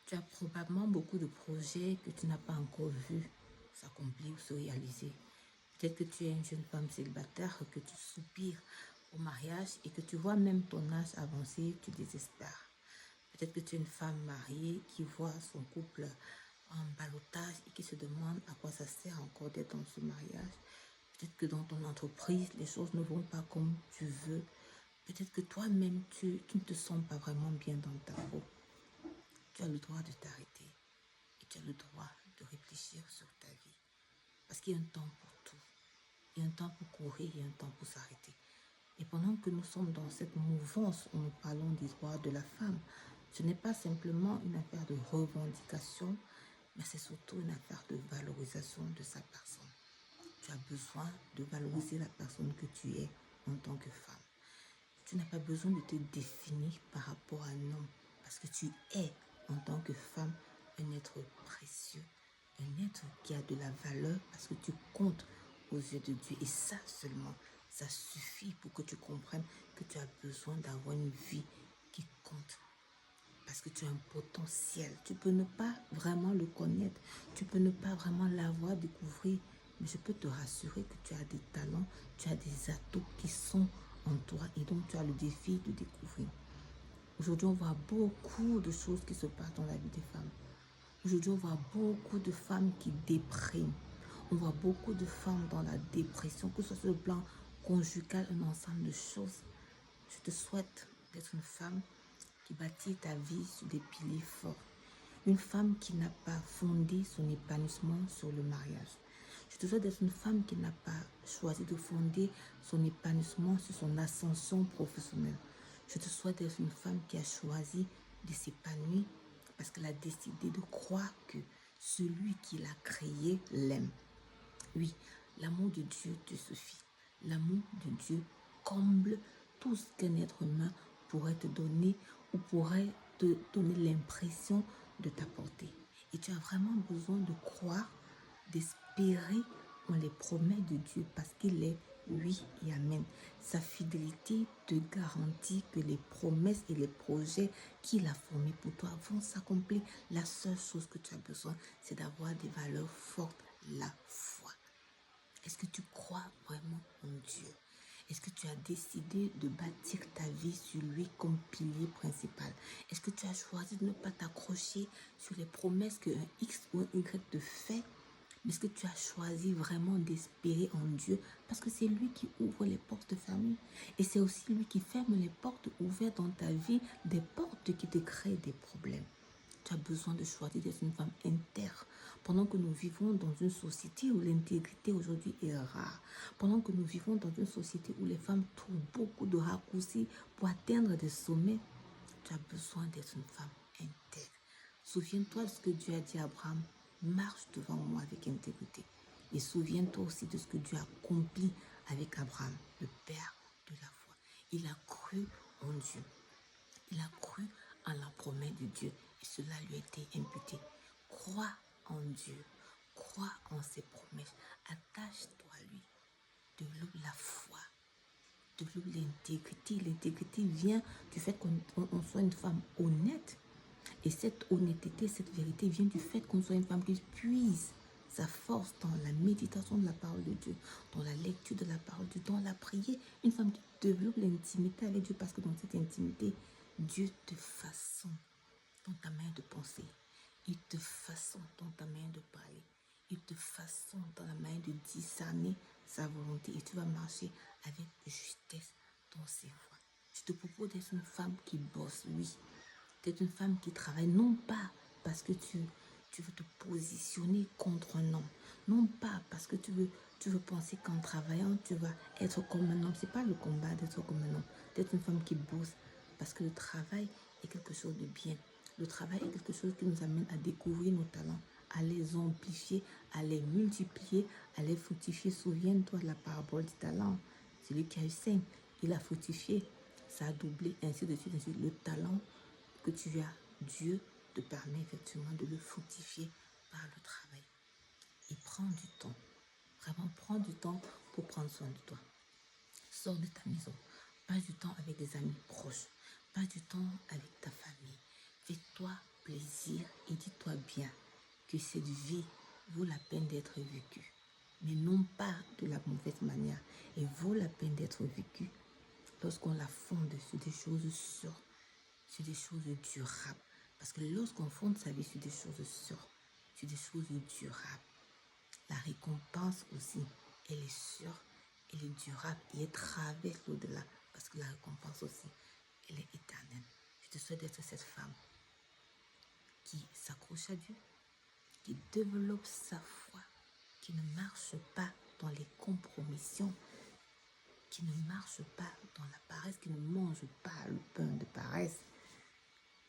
Tu as probablement beaucoup de projets que tu n'as pas encore vus s'accomplir ou se réaliser. Peut-être que tu es une jeune femme célibataire, que tu soupires au mariage et que tu vois même ton âge avancer, tu désespères. Peut-être que tu es une femme mariée qui voit son couple en ballottage et qui se demande à quoi ça sert encore d'être dans ce mariage. Peut-être que dans ton entreprise, les choses ne vont pas comme tu veux. Peut-être que toi-même, tu ne te sens pas vraiment bien dans ta peau. Tu as le droit de t'arrêter et tu as le droit de réfléchir sur ta vie. Parce qu'il y a un temps pour tout. Il y a un temps pour courir, il y a un temps pour s'arrêter. Et pendant que nous sommes dans cette mouvance où nous parlons des droits de la femme, ce n'est pas simplement une affaire de revendication, mais c'est surtout une affaire de valorisation de sa personne. Tu as besoin de valoriser la personne que tu es en tant que femme. Tu n'as pas besoin de te définir par rapport à un homme, parce que tu es, en tant que femme, un être précieux, un être qui a de la valeur, parce que tu comptes aux yeux de Dieu. Et ça seulement, ça suffit pour que tu comprennes que tu as besoin d'avoir une vie qui compte. Parce que tu as un potentiel. Tu peux ne pas vraiment le connaître. Tu peux ne pas vraiment l'avoir découvert. Mais je peux te rassurer que tu as des talents, tu as des atouts qui sont en toi et donc tu as le défi de découvrir. Aujourd'hui, on voit beaucoup de choses qui se passent dans la vie des femmes. Aujourd'hui, on voit beaucoup de femmes qui dépriment. On voit beaucoup de femmes dans la dépression, que ce soit sur le plan conjugal, un ensemble de choses. Je te souhaite d'être une femme qui bâtit ta vie sur des piliers forts. Une femme qui n'a pas fondé son épanouissement sur le mariage. Je te souhaite d'être une femme qui n'a pas choisi de fonder son épanouissement sur son ascension professionnelle. Je te souhaite d'être une femme qui a choisi de s'épanouir parce qu'elle a décidé de croire que celui qui l'a créé l'aime. Oui, l'amour de Dieu te suffit. L'amour de Dieu comble tout ce qu'un être humain pourrait te donner ou pourrait te donner l'impression de t'apporter. Et tu as vraiment besoin de croire, d'espérer en les promesses de Dieu parce qu'il est oui et amen. Sa fidélité te garantit que les promesses et les projets qu'il a formés pour toi vont s'accomplir. La seule chose que tu as besoin, c'est d'avoir des valeurs fortes, la foi. Est-ce que tu crois vraiment en Dieu? Est-ce que tu as décidé de bâtir ta vie sur lui comme pilier principal? Est-ce que tu as choisi de ne pas t'accrocher sur les promesses qu'un X ou un Y te fait? Mais est-ce que tu as choisi vraiment d'espérer en Dieu? Parce que c'est lui qui ouvre les portes de famille. Et c'est aussi lui qui ferme les portes ouvertes dans ta vie, des portes qui te créent des problèmes. Tu as besoin de choisir d'être une femme intègre. Pendant que nous vivons dans une société où l'intégrité aujourd'hui est rare, pendant que nous vivons dans une société où les femmes trouvent beaucoup de raccourcis pour atteindre des sommets, tu as besoin d'être une femme intègre. Souviens-toi de ce que Dieu a dit à Abraham, marche devant moi avec intégrité. Et souviens-toi aussi de ce que Dieu a accompli avec Abraham, le père de la foi. Il a cru en Dieu. Il a cru en la promesse de Dieu et cela lui a été imputé. Crois en Dieu, crois en ses promesses, attache-toi à lui, développe la foi, développe l'intégrité. L'intégrité vient du fait qu'on soit une femme honnête. Et cette honnêteté, cette vérité vient du fait qu'on soit une femme qui puise sa force dans la méditation de la parole de Dieu, dans la lecture de la parole de Dieu, dans la prière. Une femme qui développe l'intimité avec Dieu parce que dans cette intimité, Dieu te façonne dans ta main de penser. Il te façonne dans ta main de parler. Il te façonne dans la main de discerner sa volonté et tu vas marcher avec justesse dans ses voies. Je te propose d'être une femme qui bosse, oui. D'être une femme qui travaille, non pas parce que tu veux te positionner contre un homme. Non pas parce que tu veux penser qu'en travaillant, tu vas être comme un homme. Ce n'est pas le combat d'être comme un homme. D'être une femme qui bosse. Parce que le travail est quelque chose de bien. Le travail est quelque chose qui nous amène à découvrir nos talents, à les amplifier, à les multiplier, à les fructifier. Souviens-toi de la parabole du talent. Celui qui a eu 5, il a fructifié. Ça a doublé, ainsi de suite, ainsi de suite. Le talent que tu as, Dieu te permet effectivement de le fructifier par le travail. Et prends du temps. Vraiment, prends du temps pour prendre soin de toi. Sors de ta maison. Passe du temps avec des amis proches. Passe du temps avec ta famille. Fais-toi plaisir et dis-toi bien que cette vie vaut la peine d'être vécue, mais non pas de la mauvaise manière, et vaut la peine d'être vécue lorsqu'on la fonde sur des choses sûres, sur des choses durables. Parce que lorsqu'on fonde sa vie sur des choses sûres, sur des choses durables, la récompense aussi, elle est sûre, elle est durable et elle traverse l'au-delà. Parce que la récompense aussi, elle est éternelle. Je te souhaite d'être cette femme qui s'accroche à Dieu, qui développe sa foi, qui ne marche pas dans les compromissions, qui ne marche pas dans la paresse, qui ne mange pas le pain de paresse.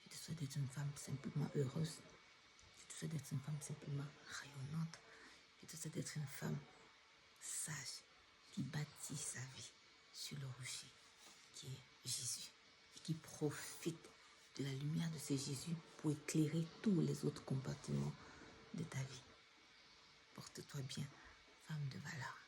Je te souhaite d'être une femme simplement heureuse. Je te souhaite d'être une femme simplement rayonnante. Je te souhaite d'être une femme sage qui bâtit sa vie sur le rocher qui est Jésus et qui profite de la lumière de ce Jésus pour éclairer tous les autres compartiments de ta vie. Porte-toi bien, femme de valeur.